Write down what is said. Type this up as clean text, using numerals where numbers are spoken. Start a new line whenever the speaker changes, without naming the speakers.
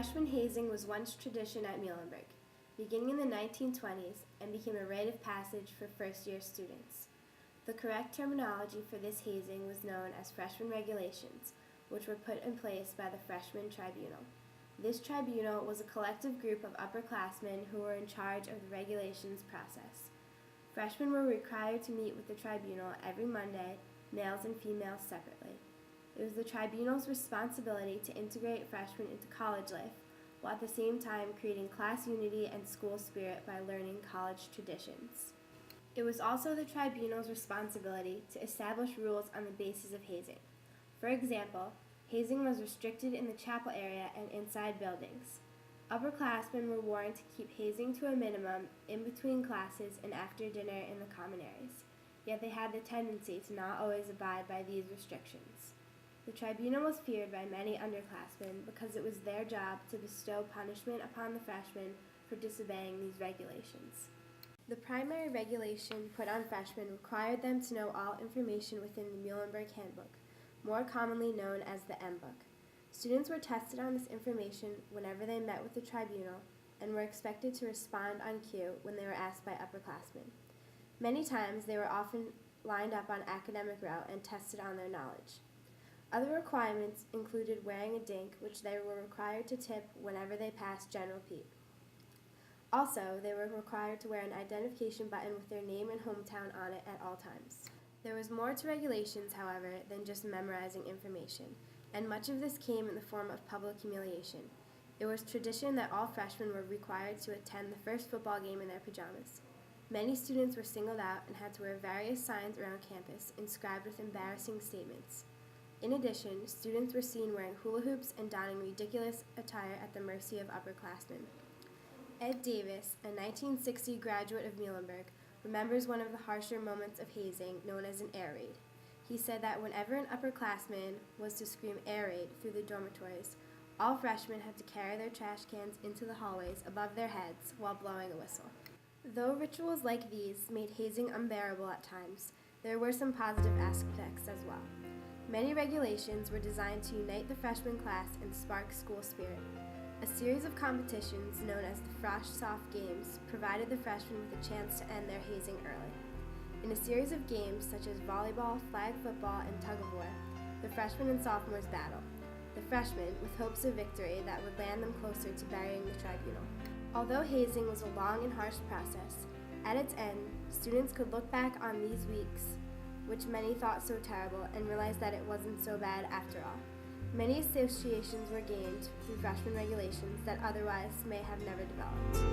Freshman hazing was once tradition at Muhlenberg, beginning in the 1920s, and became a rite of passage for first-year students. The correct terminology for this hazing was known as freshman regulations, which were put in place by the Freshman Tribunal. This tribunal was a collective group of upperclassmen who were in charge of the regulations process. Freshmen were required to meet with the tribunal every Monday, males and females separately. It was the tribunal's responsibility to integrate freshmen into college life, while at the same time creating class unity and school spirit by learning college traditions. It was also the tribunal's responsibility to establish rules on the basis of hazing. For example, hazing was restricted in the chapel area and inside buildings. Upperclassmen were warned to keep hazing to a minimum in between classes and after dinner in the common areas, yet they had the tendency to not always abide by these restrictions. The tribunal was feared by many underclassmen because it was their job to bestow punishment upon the freshmen for disobeying these regulations. The primary regulation put on freshmen required them to know all information within the Muhlenberg Handbook, more commonly known as the M-Book. Students were tested on this information whenever they met with the tribunal and were expected to respond on cue when they were asked by upperclassmen. Many times they were often lined up on academic row and tested on their knowledge. Other requirements included wearing a dink, which they were required to tip whenever they passed General Pete. Also, they were required to wear an identification button with their name and hometown on it at all times. There was more to regulations, however, than just memorizing information, and much of this came in the form of public humiliation. It was tradition that all freshmen were required to attend the first football game in their pajamas. Many students were singled out and had to wear various signs around campus inscribed with embarrassing statements. In addition, students were seen wearing hula hoops and donning ridiculous attire at the mercy of upperclassmen. Ed Davis, a 1960 graduate of Muhlenberg, remembers one of the harsher moments of hazing known as an air raid. He said that whenever an upperclassman was to scream air raid through the dormitories, all freshmen had to carry their trash cans into the hallways above their heads while blowing a whistle. Though rituals like these made hazing unbearable at times, there were some positive aspects as well. Many regulations were designed to unite the freshman class and spark school spirit. A series of competitions known as the Frosh Soft Games provided the freshmen with a chance to end their hazing early. In a series of games such as volleyball, flag football, and tug-of-war, the freshmen and sophomores battled, the freshmen with hopes of victory that would land them closer to burying the tribunal. Although hazing was a long and harsh process, at its end, students could look back on these weeks, which many thought so terrible, and realize that it wasn't so bad after all. Many associations were gained through freshman regulations that otherwise may have never developed.